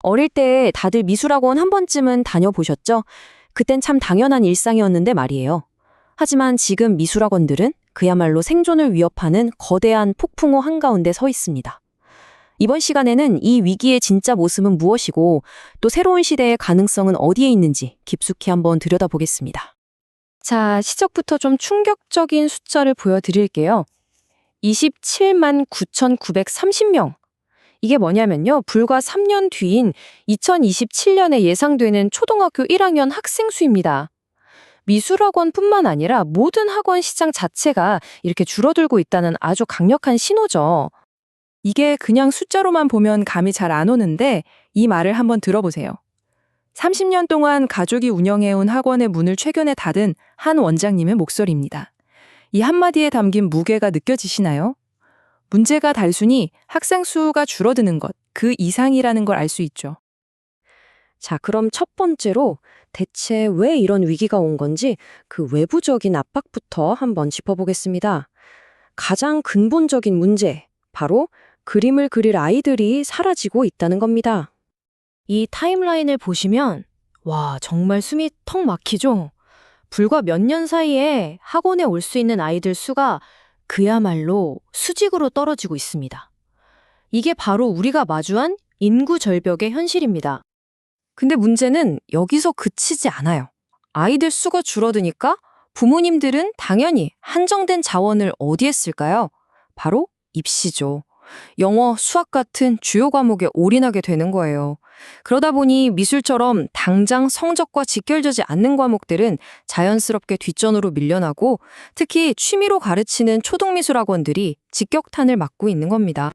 어릴 때 다들 미술학원 한 번쯤은 다녀보셨죠? 그땐 참 당연한 일상이었는데 말이에요. 하지만 지금 미술학원들은 그야말로 생존을 위협하는 거대한 폭풍우 한가운데 서 있습니다. 이번 시간에는 이 위기의 진짜 모습은 무엇이고 또 새로운 시대의 가능성은 어디에 있는지 깊숙이 한번 들여다보겠습니다. 자, 시작부터 좀 충격적인 숫자를 보여드릴게요. 27만 9,930명. 이게 뭐냐면요. 불과 3년 뒤인 2027년에 예상되는 초등학교 1학년 학생 수입니다. 미술학원뿐만 아니라 모든 학원 시장 자체가 이렇게 줄어들고 있다는 아주 강력한 신호죠. 이게 그냥 숫자로만 보면 감이 잘 안 오는데 이 말을 한번 들어보세요. 30년 동안 가족이 운영해온 학원의 문을 최근에 닫은 한 원장님의 목소리입니다. 이 한마디에 담긴 무게가 느껴지시나요? 문제가 단순히 학생 수가 줄어드는 것, 그 이상이라는 걸 알 수 있죠. 자, 그럼 첫 번째로 대체 왜 이런 위기가 온 건지 그 외부적인 압박부터 한번 짚어보겠습니다. 가장 근본적인 문제, 바로 그림을 그릴 아이들이 사라지고 있다는 겁니다. 이 타임라인을 보시면 와, 정말 숨이 턱 막히죠? 불과 몇 년 사이에 학원에 올 수 있는 아이들 수가 그야말로 수직으로 떨어지고 있습니다. 이게 바로 우리가 마주한 인구 절벽의 현실입니다. 근데 문제는 여기서 그치지 않아요. 아이들 수가 줄어드니까 부모님들은 당연히 한정된 자원을 어디에 쓸까요? 바로 입시죠. 영어, 수학 같은 주요 과목에 올인하게 되는 거예요. 그러다 보니 미술처럼 당장 성적과 직결되지 않는 과목들은 자연스럽게 뒷전으로 밀려나고 특히 취미로 가르치는 초등미술학원들이 직격탄을 맞고 있는 겁니다.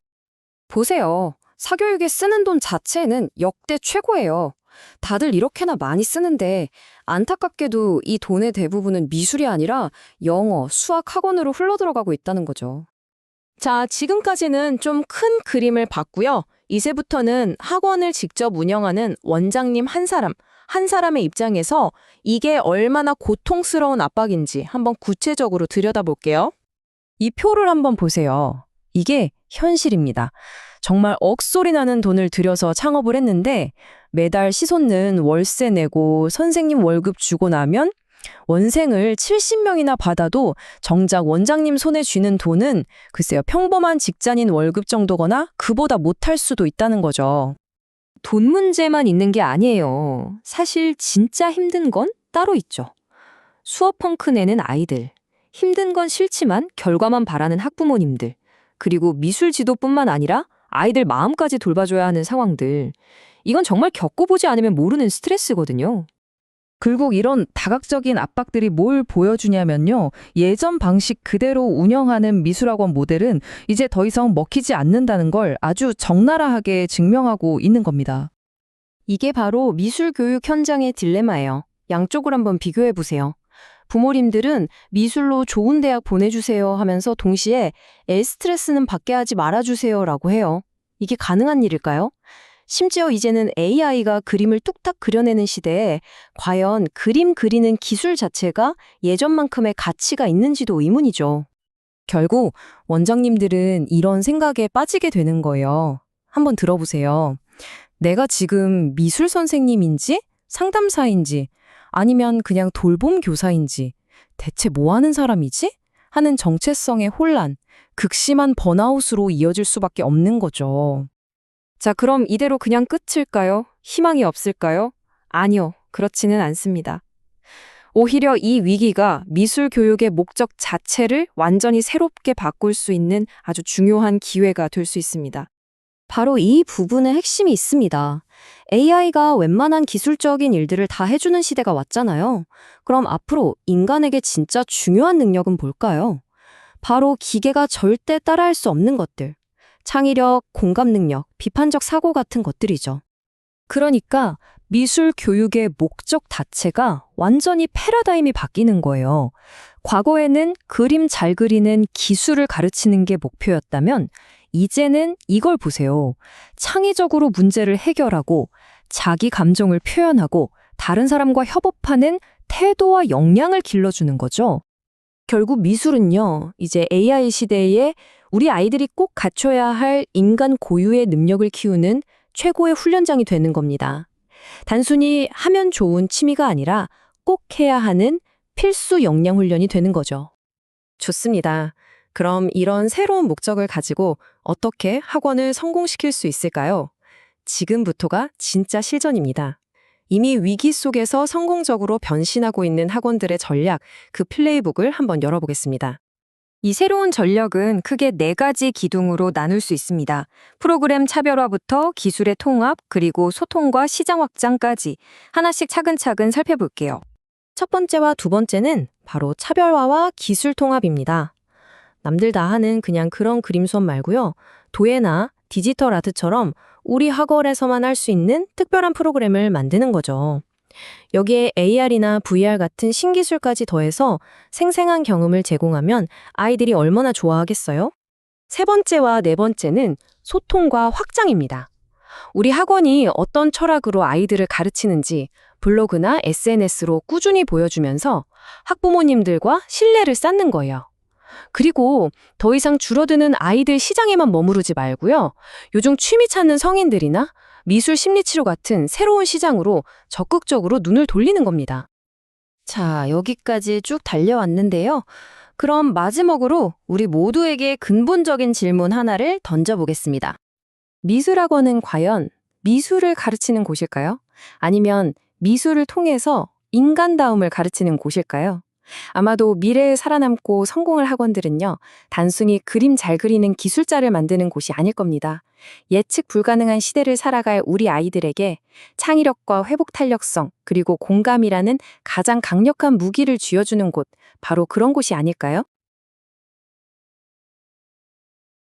보세요. 사교육에 쓰는 돈 자체는 역대 최고예요. 다들 이렇게나 많이 쓰는데 안타깝게도 이 돈의 대부분은 미술이 아니라 영어, 수학 학원으로 흘러들어가고 있다는 거죠. 자, 지금까지는 좀 큰 그림을 봤고요. 이제부터는 학원을 직접 운영하는 원장님 한 사람의 입장에서 이게 얼마나 고통스러운 압박인지 한번 구체적으로 들여다볼게요. 이 표를 한번 보세요. 이게 현실입니다. 정말 억소리 나는 돈을 들여서 창업을 했는데 매달 시솟는 월세 내고 선생님 월급 주고 나면 원생을 70명이나 받아도 정작 원장님 손에 쥐는 돈은 글쎄요, 평범한 직장인 월급 정도거나 그보다 못할 수도 있다는 거죠. 돈 문제만 있는 게 아니에요. 사실 진짜 힘든 건 따로 있죠. 수업 펑크 내는 아이들, 힘든 건 싫지만 결과만 바라는 학부모님들, 그리고 미술 지도뿐만 아니라 아이들 마음까지 돌봐줘야 하는 상황들. 이건 정말 겪어보지 않으면 모르는 스트레스거든요. 결국 이런 다각적인 압박들이 뭘 보여주냐면요. 예전 방식 그대로 운영하는 미술학원 모델은 이제 더 이상 먹히지 않는다는 걸 아주 적나라하게 증명하고 있는 겁니다. 이게 바로 미술 교육 현장의 딜레마예요. 양쪽을 한번 비교해 보세요. 부모님들은 미술로 좋은 대학 보내주세요 하면서 동시에 애 스트레스는 받게 하지 말아주세요라고 해요. 이게 가능한 일일까요? 심지어 이제는 AI가 그림을 뚝딱 그려내는 시대에 과연 그림 그리는 기술 자체가 예전만큼의 가치가 있는지도 의문이죠. 결국 원장님들은 이런 생각에 빠지게 되는 거예요. 한번 들어보세요. 내가 지금 미술 선생님인지 상담사인지 아니면 그냥 돌봄 교사인지 대체 뭐 하는 사람이지? 하는 정체성의 혼란, 극심한 번아웃으로 이어질 수밖에 없는 거죠. 자, 그럼 이대로 그냥 끝일까요? 희망이 없을까요? 아니요, 그렇지는 않습니다. 오히려 이 위기가 미술 교육의 목적 자체를 완전히 새롭게 바꿀 수 있는 아주 중요한 기회가 될 수 있습니다. 바로 이 부분에 핵심이 있습니다. AI가 웬만한 기술적인 일들을 다 해주는 시대가 왔잖아요. 그럼 앞으로 인간에게 진짜 중요한 능력은 뭘까요? 바로 기계가 절대 따라할 수 없는 것들. 창의력, 공감 능력, 비판적 사고 같은 것들이죠. 그러니까 미술 교육의 목적 자체가 완전히 패러다임이 바뀌는 거예요. 과거에는 그림 잘 그리는 기술을 가르치는 게 목표였다면 이제는 이걸 보세요. 창의적으로 문제를 해결하고 자기 감정을 표현하고 다른 사람과 협업하는 태도와 역량을 길러주는 거죠. 결국 미술은요, 이제 AI 시대에 우리 아이들이 꼭 갖춰야 할 인간 고유의 능력을 키우는 최고의 훈련장이 되는 겁니다. 단순히 하면 좋은 취미가 아니라 꼭 해야 하는 필수 역량 훈련이 되는 거죠. 좋습니다. 그럼 이런 새로운 목적을 가지고 어떻게 학원을 성공시킬 수 있을까요? 지금부터가 진짜 실전입니다. 이미 위기 속에서 성공적으로 변신하고 있는 학원들의 전략, 그 플레이북을 한번 열어보겠습니다. 이 새로운 전략은 크게 4가지 기둥으로 나눌 수 있습니다. 프로그램 차별화부터 기술의 통합, 그리고 소통과 시장 확장까지 하나씩 차근차근 살펴볼게요. 첫 번째와 두 번째는 바로 차별화와 기술 통합입니다. 남들 다 하는 그냥 그런 그림 수업 말고요. 도예나 디지털 아트처럼 우리 학원에서만 할 수 있는 특별한 프로그램을 만드는 거죠. 여기에 AR이나 VR 같은 신기술까지 더해서 생생한 경험을 제공하면 아이들이 얼마나 좋아하겠어요? 세 번째와 네 번째는 소통과 확장입니다. 우리 학원이 어떤 철학으로 아이들을 가르치는지 블로그나 SNS로 꾸준히 보여주면서 학부모님들과 신뢰를 쌓는 거예요. 그리고 더 이상 줄어드는 아이들 시장에만 머무르지 말고요. 요즘 취미 찾는 성인들이나 미술 심리치료 같은 새로운 시장으로 적극적으로 눈을 돌리는 겁니다. 자, 여기까지 쭉 달려왔는데요. 그럼 마지막으로 우리 모두에게 근본적인 질문 하나를 던져보겠습니다. 미술학원은 과연 미술을 가르치는 곳일까요? 아니면 미술을 통해서 인간다움을 가르치는 곳일까요? 아마도 미래에 살아남고 성공할 학원들은요, 단순히 그림 잘 그리는 기술자를 만드는 곳이 아닐 겁니다. 예측 불가능한 시대를 살아갈 우리 아이들에게 창의력과 회복 탄력성, 그리고 공감이라는 가장 강력한 무기를 쥐어주는 곳, 바로 그런 곳이 아닐까요?